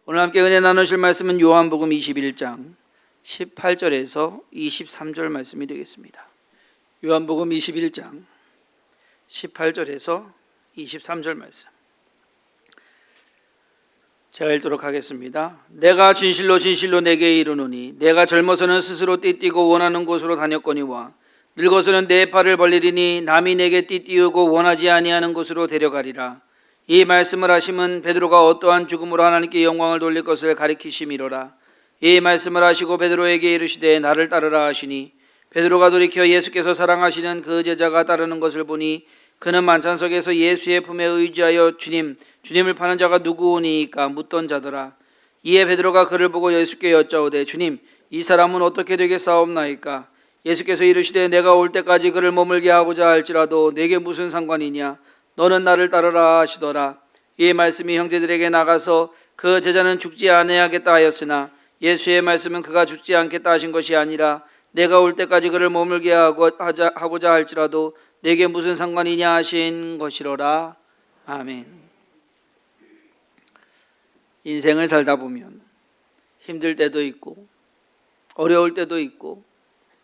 오늘 함께 은혜 나누실 말씀은 요한복음 21장 18절에서 23절 말씀이 되겠습니다. 요한복음 21장 18절에서 23절 말씀 제가 읽도록 하겠습니다. 내가 진실로 진실로 내게 이르노니 내가 젊어서는 스스로 띠띠고 원하는 곳으로 다녔거니와 늙어서는 내 팔을 벌리리니 남이 내게 띠띠우고 원하지 아니하는 곳으로 데려가리라. 이 말씀을 하심은 베드로가 어떠한 죽음으로 하나님께 영광을 돌릴 것을 가리키심이로라. 이 말씀을 하시고 베드로에게 이르시되 나를 따르라 하시니 베드로가 돌이켜 예수께서 사랑하시는 그 제자가 따르는 것을 보니 그는 만찬석에서 예수의 품에 의지하여 주님을 파는 자가 누구오니까 묻던 자더라. 이에 베드로가 그를 보고 예수께 여짜오되 주님, 이 사람은 어떻게 되겠사옵나이까? 예수께서 이르시되 내가 올 때까지 그를 머물게 하고자 할지라도 내게 무슨 상관이냐? 너는 나를 따르라 하시더라. 이 말씀이 형제들에게 나가서 그 제자는 죽지 아니하겠다 하였으나 예수의 말씀은 그가 죽지 않겠다 하신 것이 아니라 내가 올 때까지 그를 머물게 하고자 할지라도 내게 무슨 상관이냐 하신 것이로라. 아멘. 인생을 살다 보면 힘들 때도 있고 어려울 때도 있고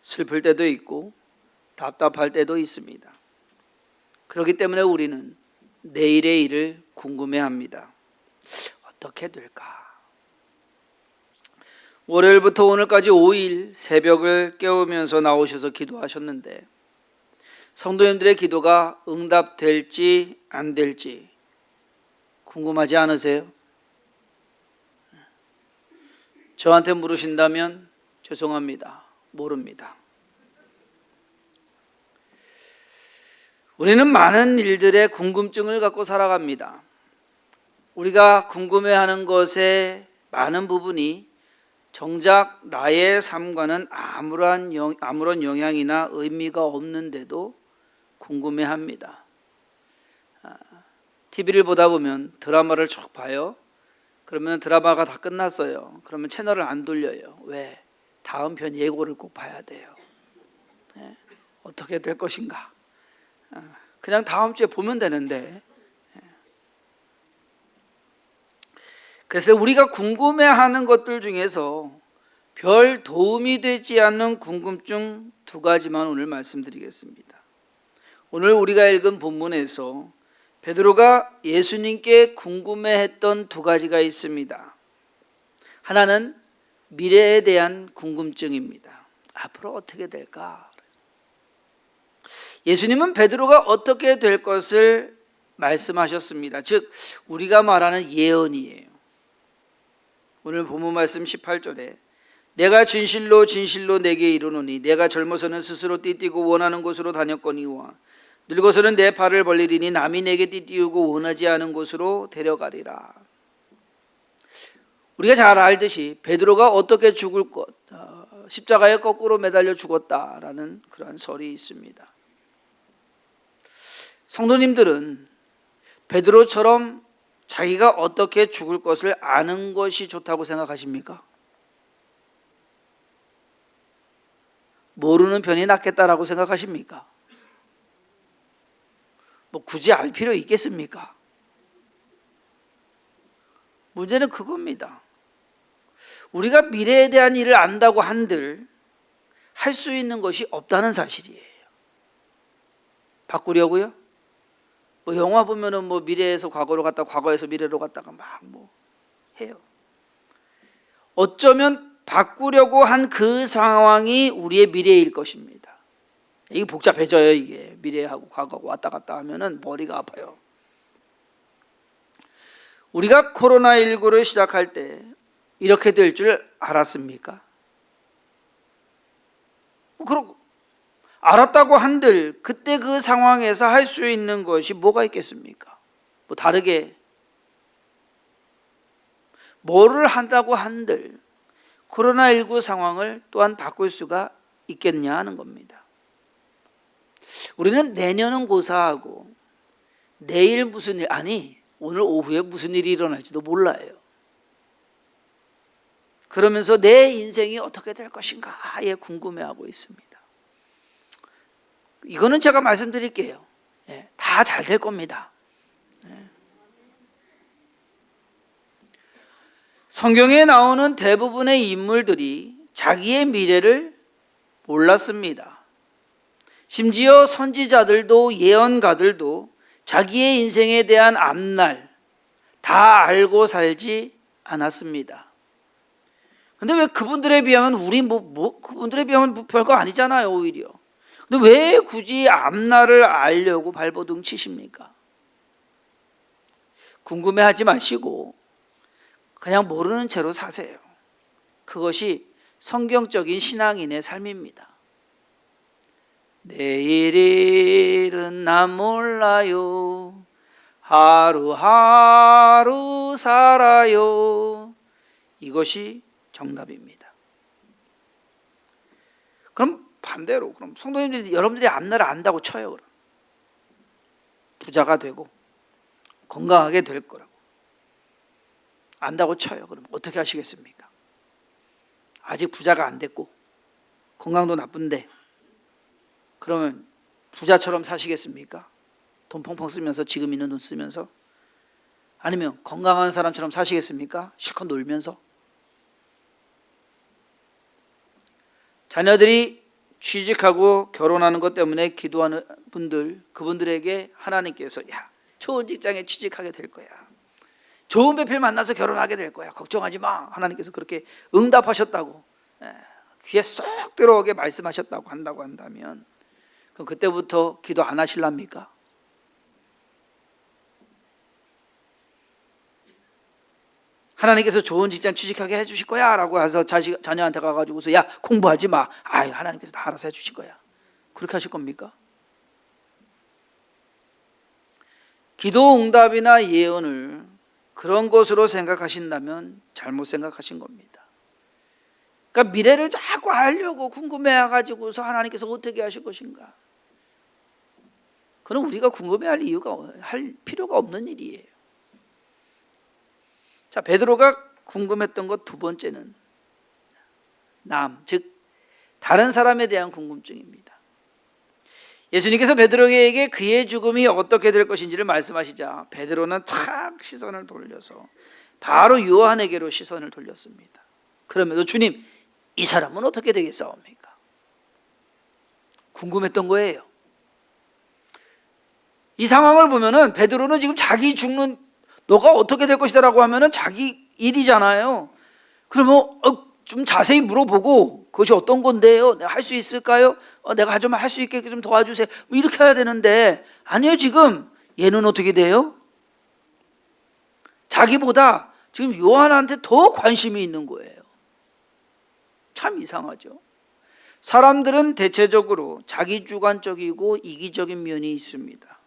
슬플 때도 있고 답답할 때도 있습니다. 그렇기 때문에 우리는 내일의 일을 궁금해합니다. 어떻게 될까? 월요일부터 오늘까지 5일 새벽을 깨우면서 나오셔서 기도하셨는데 성도님들의 기도가 응답될지 안 될지 궁금하지 않으세요? 저한테 물으신다면 죄송합니다. 모릅니다. 우리는 많은 일들에 궁금증을 갖고 살아갑니다. 우리가 궁금해하는 것의 많은 부분이 정작 나의 삶과는 아무런 영향이나 의미가 없는데도 궁금해합니다. TV를 보다 보면 드라마를 쭉 봐요. 그러면 드라마가 다 끝났어요. 그러면 채널을 안 돌려요. 왜? 다음 편 예고를 꼭 봐야 돼요. 네? 어떻게 될 것인가? 그냥 다음 주에 보면 되는데. 그래서 우리가 궁금해하는 것들 중에서 별 도움이 되지 않는 궁금증 2가지만 오늘 말씀드리겠습니다. 오늘 우리가 읽은 본문에서 베드로가 예수님께 궁금해했던 2가지가 있습니다. 하나는 미래에 대한 궁금증입니다. 앞으로 어떻게 될까? 예수님은 베드로가 어떻게 될 것을 말씀하셨습니다. 즉 우리가 말하는 예언이에요. 오늘 본문 말씀 18절에 내가 진실로 진실로 내게 이르노니 내가 젊어서는 스스로 띠띠고 원하는 곳으로 다녔거니와 늙어서는 내 팔을 벌리리니 남이 내게 띠띠우고 원하지 않은 곳으로 데려가리라. 우리가 잘 알듯이 베드로가 어떻게 죽을 것, 십자가에 거꾸로 매달려 죽었다라는 그러한 설이 있습니다. 성도님들은 베드로처럼 자기가 어떻게 죽을 것을 아는 것이 좋다고 생각하십니까? 모르는 편이 낫겠다라고 생각하십니까? 굳이 알 필요 있겠습니까? 문제는 그겁니다. 우리가 미래에 대한 일을 안다고 한들 할 수 있는 것이 없다는 사실이에요. 바꾸려고요? 영화 보면은 미래에서 과거로 갔다 과거에서 미래로 갔다가 막 해요. 어쩌면 바꾸려고 한 그 상황이 우리의 미래일 것입니다. 이게 복잡해져요. 이게 미래하고 과거하고 왔다 갔다 하면은 머리가 아파요. 우리가 코로나19를 시작할 때 이렇게 될 줄 알았습니까? 그렇고 알았다고 한들 그때 그 상황에서 할 수 있는 것이 뭐가 있겠습니까? 다르게 뭐를 한다고 한들 코로나19 상황을 또한 바꿀 수가 있겠냐 하는 겁니다. 우리는 내년은 고사하고 내일 무슨 일, 오늘 오후에 무슨 일이 일어날지도 몰라요. 그러면서 내 인생이 어떻게 될 것인가에 궁금해하고 있습니다. 이거는 제가 말씀드릴게요. 다 잘 될 겁니다. 성경에 나오는 대부분의 인물들이 자기의 미래를 몰랐습니다. 심지어 선지자들도 예언가들도 자기의 인생에 대한 앞날 다 알고 살지 않았습니다. 근데 왜 그분들에 비하면 그분들에 비하면 별거 아니잖아요, 오히려. 근데 왜 굳이 앞날을 알려고 발버둥 치십니까? 궁금해하지 마시고 그냥 모르는 채로 사세요. 그것이 성경적인 신앙인의 삶입니다. 내일 일은 난 몰라요. 하루하루 살아요. 이것이 정답입니다. 그럼 반대로 그럼 성도님들이 여러분들이 앞날을 안다고 쳐요. 그럼 부자가 되고 건강하게 될 거라고 안다고 쳐요. 그럼 어떻게 하시겠습니까? 아직 부자가 안 됐고 건강도 나쁜데 그러면 부자처럼 사시겠습니까? 돈 펑펑 쓰면서 지금 있는 돈 쓰면서? 아니면 건강한 사람처럼 사시겠습니까? 실컷 놀면서? 자녀들이 취직하고 결혼하는 것 때문에 기도하는 분들, 그분들에게 하나님께서 야, 좋은 직장에 취직하게 될 거야. 좋은 배필 만나서 결혼하게 될 거야. 걱정하지 마. 하나님께서 그렇게 응답하셨다고 귀에 쏙 들어오게 말씀하셨다고 한다면 그럼 그때부터 기도 안 하실랍니까? 하나님께서 좋은 직장 취직하게 해주실 거야 라고 해서 자녀한테 가가지고서 야 공부하지 마. 아유 하나님께서 다 알아서 해주실 거야. 그렇게 하실 겁니까? 기도 응답이나 예언을 그런 것으로 생각하신다면 잘못 생각하신 겁니다. 그러니까 미래를 자꾸 알려고 궁금해가지고서 하나님께서 어떻게 하실 것인가. 그건 우리가 궁금해할 할 필요가 없는 일이에요. 자, 베드로가 궁금했던 것 두 번째는 즉 다른 사람에 대한 궁금증입니다. 예수님께서 베드로에게 그의 죽음이 어떻게 될 것인지를 말씀하시자 베드로는 착 시선을 돌려서 바로 요한에게로 시선을 돌렸습니다. 그러면서 주님, 이 사람은 어떻게 되겠사옵니까? 궁금했던 거예요. 이 상황을 보면은 베드로는 지금 자기 죽는 너가 어떻게 될 것이다 라고 하면은 자기 일이잖아요. 그러면 좀 자세히 물어보고 그것이 어떤 건데요? 내가 할 수 있을까요? 내가 좀 할 수 있게 좀 도와주세요. 뭐 이렇게 해야 되는데 아니요. 지금 얘는 어떻게 돼요? 자기보다 지금 요한한테 더 관심이 있는 거예요. 참 이상하죠. 사람들은 대체적으로 자기 주관적이고 이기적인 면이 있습니다.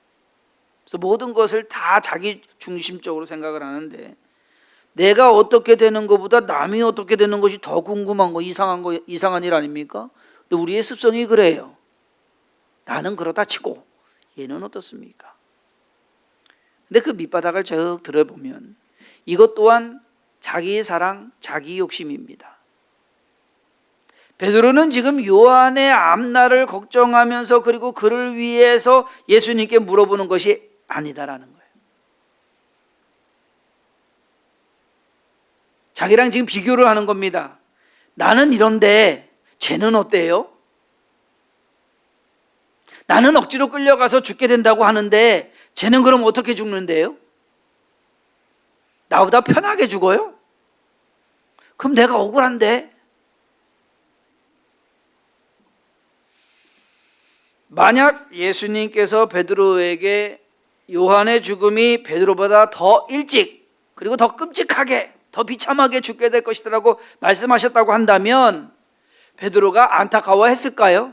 그래서 모든 것을 다 자기 중심적으로 생각을 하는데 내가 어떻게 되는 것보다 남이 어떻게 되는 것이 더 궁금한 거, 이상한 일 아닙니까? 근데 우리의 습성이 그래요. 나는 그러다 치고 얘는 어떻습니까? 근데 그 밑바닥을 쭉 들어보면 이것 또한 자기 사랑, 자기 욕심입니다. 베드로는 지금 요한의 앞날을 걱정하면서 그리고 그를 위해서 예수님께 물어보는 것이 아니다라는 거예요. 자기랑 지금 비교를 하는 겁니다. 나는 이런데 쟤는 어때요? 나는 억지로 끌려가서 죽게 된다고 하는데 쟤는 그럼 어떻게 죽는데요? 나보다 편하게 죽어요? 그럼 내가 억울한데? 만약 예수님께서 베드로에게 요한의 죽음이 베드로보다 더 일찍 그리고 더 끔찍하게 더 비참하게 죽게 될 것이라고 말씀하셨다고 한다면 베드로가 안타까워했을까요?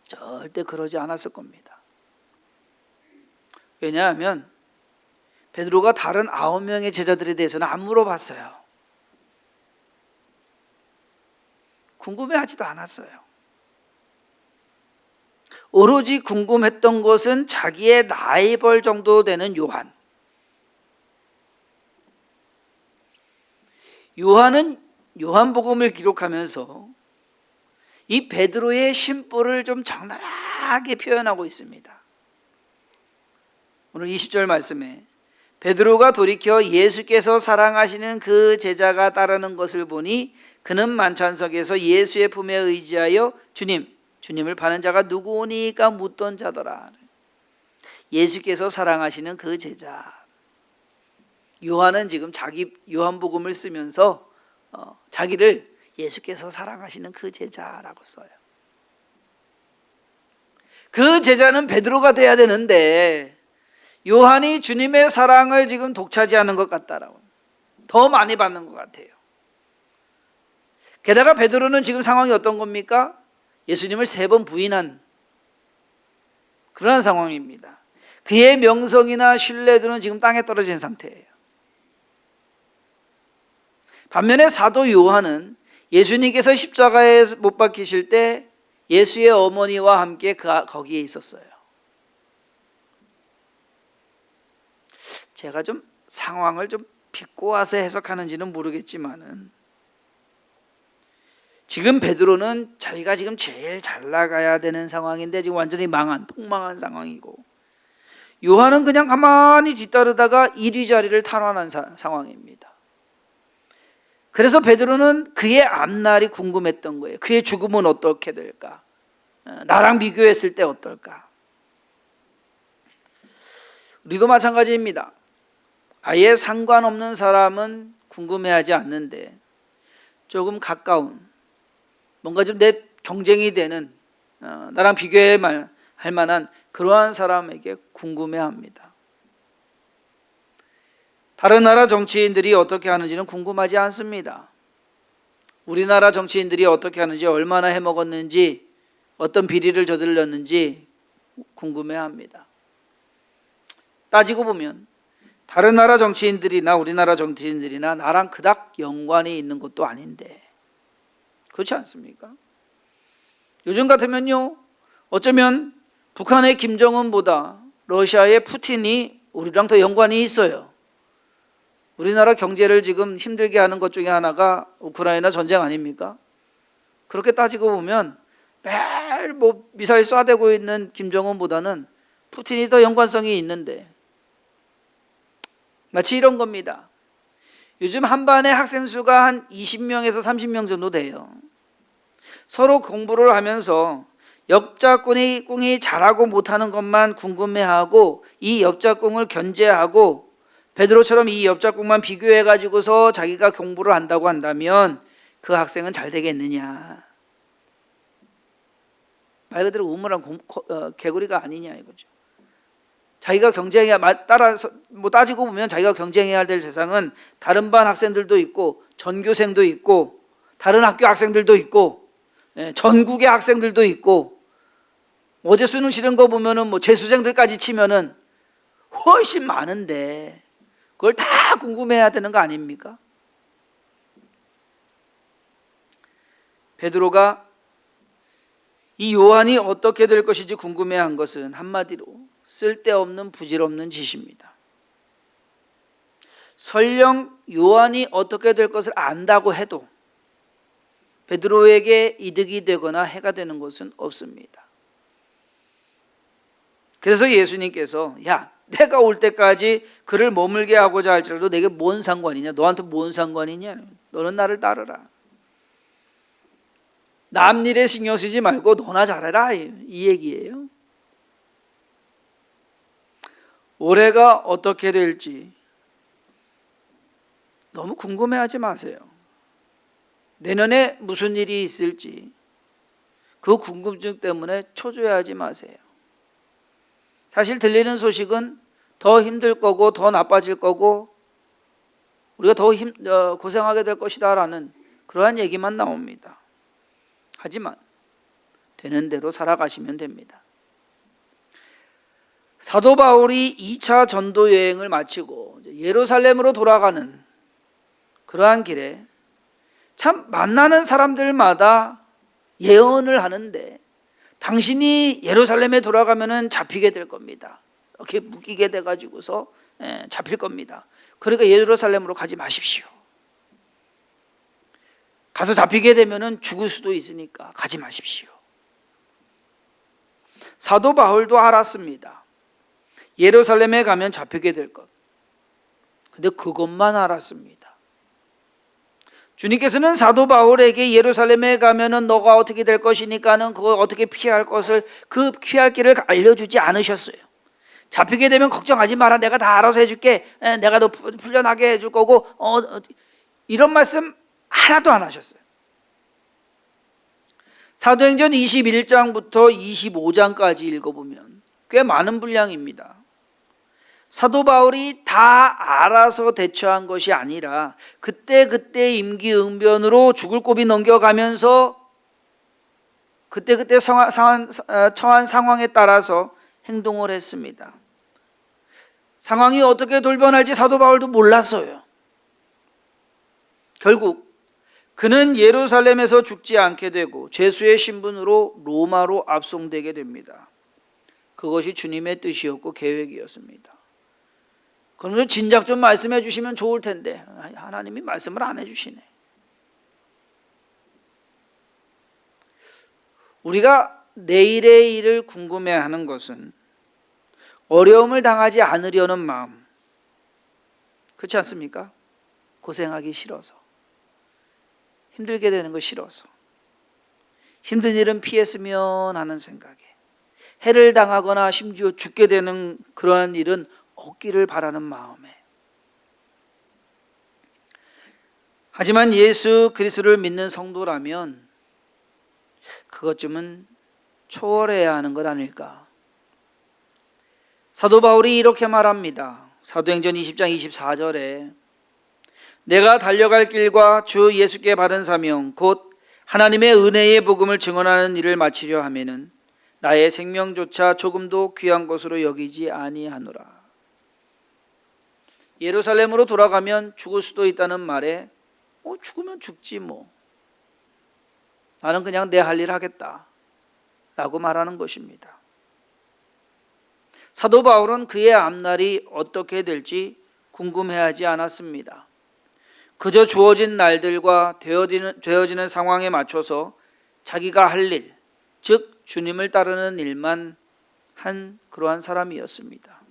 절대 그러지 않았을 겁니다. 왜냐하면 베드로가 다른 9명의 제자들에 대해서는 안 물어봤어요. 궁금해하지도 않았어요. 오로지 궁금했던 것은 자기의 라이벌 정도 되는 요한. 요한은 요한복음을 기록하면서 이 베드로의 심보를 좀 적나라하게 표현하고 있습니다. 오늘 20절 말씀에 베드로가 돌이켜 예수께서 사랑하시는 그 제자가 따르는 것을 보니 그는 만찬석에서 예수의 품에 의지하여 주님을 파는 자가 누구오니까 묻던 자더라. 예수께서 사랑하시는 그 제자. 요한은 지금 자기 요한복음을 쓰면서 자기를 예수께서 사랑하시는 그 제자라고 써요. 그 제자는 베드로가 돼야 되는데 요한이 주님의 사랑을 지금 독차지하는 것 같다라고, 더 많이 받는 것 같아요. 게다가 베드로는 지금 상황이 어떤 겁니까? 예수님을 3번 부인한 그런 상황입니다. 그의 명성이나 신뢰도는 지금 땅에 떨어진 상태예요. 반면에 사도 요한은 예수님께서 십자가에 못 박히실 때 예수의 어머니와 함께 거기에 있었어요. 제가 좀 상황을 좀 비꼬아서 해석하는지는 모르겠지만은 지금 베드로는 자기가 지금 제일 잘 나가야 되는 상황인데 지금 완전히 폭망한 상황이고, 요한은 그냥 가만히 뒤따르다가 1위 자리를 탈환한 상황입니다. 그래서 베드로는 그의 앞날이 궁금했던 거예요. 그의 죽음은 어떻게 될까? 나랑 비교했을 때 어떨까? 우리도 마찬가지입니다. 아예 상관없는 사람은 궁금해하지 않는데 조금 가까운, 뭔가 좀 내 경쟁이 되는, 나랑 비교할 만한 그러한 사람에게 궁금해합니다. 다른 나라 정치인들이 어떻게 하는지는 궁금하지 않습니다. 우리나라 정치인들이 어떻게 하는지, 얼마나 해먹었는지, 어떤 비리를 저질렀는지 궁금해합니다. 따지고 보면 다른 나라 정치인들이나 우리나라 정치인들이나 나랑 그닥 연관이 있는 것도 아닌데, 그렇지 않습니까? 요즘 같으면요, 어쩌면 북한의 김정은보다 러시아의 푸틴이 우리랑 더 연관이 있어요. 우리나라 경제를 지금 힘들게 하는 것 중에 하나가 우크라이나 전쟁 아닙니까? 그렇게 따지고 보면 매일 미사일 쏴대고 있는 김정은보다는 푸틴이 더 연관성이 있는데, 마치 이런 겁니다. 요즘 한 반에 학생 수가 한 20명에서 30명 정도 돼요. 서로 공부를 하면서 옆짝꿍이 잘하고 못하는 것만 궁금해하고 이 옆짝꿍을 견제하고 베드로처럼 이 옆짝꿍만 비교해가지고서 자기가 공부를 한다고 한다면 그 학생은 잘 되겠느냐? 말 그대로 우물한 개구리가 아니냐 이거죠. 자기가 경쟁해야, 따라서 따지고 보면 자기가 경쟁해야 될 세상은 다른 반 학생들도 있고 전교생도 있고 다른 학교 학생들도 있고 전국의 학생들도 있고, 어제 수능 치른 거 보면은 재수생들까지 치면은 훨씬 많은데 그걸 다 궁금해야 되는 거 아닙니까? 베드로가 이 요한이 어떻게 될 것인지 궁금해한 것은 한마디로 쓸데없는 부질없는 짓입니다. 설령 요한이 어떻게 될 것을 안다고 해도 베드로에게 이득이 되거나 해가 되는 것은 없습니다. 그래서 예수님께서 내가 올 때까지 그를 머물게 하고자 할지라도 내게 뭔 상관이냐? 너한테 뭔 상관이냐? 너는 나를 따르라. 남 일에 신경 쓰지 말고 너나 잘해라, 이 얘기예요. 올해가 어떻게 될지 너무 궁금해하지 마세요. 내년에 무슨 일이 있을지 그 궁금증 때문에 초조해하지 마세요. 사실 들리는 소식은 더 힘들 거고 더 나빠질 거고 우리가 더 고생하게 될 것이다 라는 그러한 얘기만 나옵니다. 하지만 되는 대로 살아가시면 됩니다. 사도 바울이 2차 전도 여행을 마치고 예루살렘으로 돌아가는 그러한 길에 참 만나는 사람들마다 예언을 하는데, 당신이 예루살렘에 돌아가면은 잡히게 될 겁니다. 이렇게 묶이게 돼가지고서 잡힐 겁니다. 그러니까 예루살렘으로 가지 마십시오. 가서 잡히게 되면은 죽을 수도 있으니까 가지 마십시오. 사도 바울도 알았습니다. 예루살렘에 가면 잡히게 될 것. 근데 그것만 알았습니다. 주님께서는 사도 바울에게 예루살렘에 가면은 너가 어떻게 될 것이니까는 그걸 어떻게 피할 것을 그 피할 길을 알려주지 않으셨어요. 잡히게 되면 걱정하지 마라. 내가 다 알아서 해줄게. 내가 너 풀려나게 해줄 거고 이런 말씀 하나도 안 하셨어요. 사도행전 21장부터 25장까지 읽어보면 꽤 많은 분량입니다. 사도 바울이 다 알아서 대처한 것이 아니라 그때 임기응변으로 죽을 고비 넘겨가면서 그때 처한 상황에 따라서 행동을 했습니다. 상황이 어떻게 돌변할지 사도 바울도 몰랐어요. 결국 그는 예루살렘에서 죽지 않게 되고 죄수의 신분으로 로마로 압송되게 됩니다. 그것이 주님의 뜻이었고 계획이었습니다. 그러면 진작 좀 말씀해 주시면 좋을 텐데 하나님이 말씀을 안 해주시네. 우리가 내일의 일을 궁금해하는 것은 어려움을 당하지 않으려는 마음, 그렇지 않습니까? 고생하기 싫어서, 힘들게 되는 거 싫어서, 힘든 일은 피했으면 하는 생각에, 해를 당하거나 심지어 죽게 되는 그러한 일은 없기를 바라는 마음에. 하지만 예수 그리스도를 믿는 성도라면 그것쯤은 초월해야 하는 것 아닐까. 사도 바울이 이렇게 말합니다. 사도행전 20장 24절에 내가 달려갈 길과 주 예수께 받은 사명 곧 하나님의 은혜의 복음을 증언하는 일을 마치려 하면은 나의 생명조차 조금도 귀한 것으로 여기지 아니하노라. 예루살렘으로 돌아가면 죽을 수도 있다는 말에 죽으면 죽지 뭐. 나는 그냥 내 할 일 하겠다 라고 말하는 것입니다. 사도 바울은 그의 앞날이 어떻게 될지 궁금해하지 않았습니다. 그저 주어진 날들과 되어지는 상황에 맞춰서 자기가 할 일, 즉 주님을 따르는 일만 한 그러한 사람이었습니다.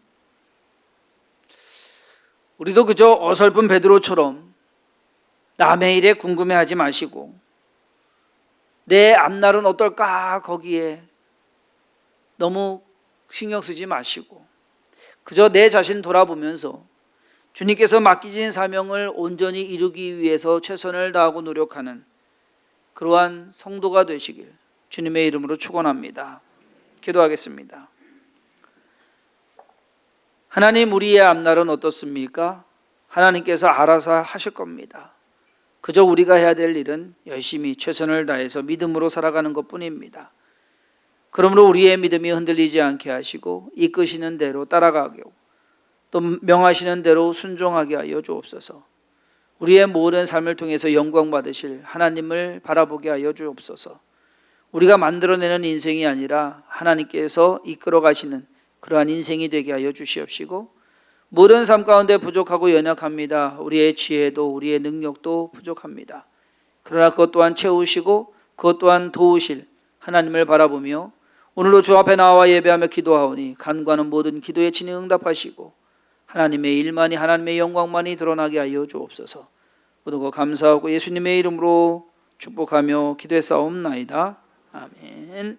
우리도 그저 어설픈 베드로처럼 남의 일에 궁금해하지 마시고 내 앞날은 어떨까 거기에 너무 신경 쓰지 마시고 그저 내 자신 돌아보면서 주님께서 맡기신 사명을 온전히 이루기 위해서 최선을 다하고 노력하는 그러한 성도가 되시길 주님의 이름으로 축원합니다. 기도하겠습니다. 하나님, 우리의 앞날은 어떻습니까? 하나님께서 알아서 하실 겁니다. 그저 우리가 해야 될 일은 열심히 최선을 다해서 믿음으로 살아가는 것뿐입니다. 그러므로 우리의 믿음이 흔들리지 않게 하시고 이끄시는 대로 따라가게 또 명하시는 대로 순종하게 하여 주옵소서. 우리의 모든 삶을 통해서 영광 받으실 하나님을 바라보게 하여 주옵소서. 우리가 만들어내는 인생이 아니라 하나님께서 이끌어 가시는 그러한 인생이 되게 하여 주시옵시고 모든 삶 가운데 부족하고 연약합니다. 우리의 지혜도 우리의 능력도 부족합니다. 그러나 그것 또한 채우시고 그것 또한 도우실 하나님을 바라보며 오늘도 주 앞에 나와 예배하며 기도하오니 간구하는 모든 기도에 친히 응답하시고 하나님의 일만이 하나님의 영광만이 드러나게 하여 주옵소서. 모든 것 감사하고 예수님의 이름으로 축복하며 기도했사옵나이다. 아멘.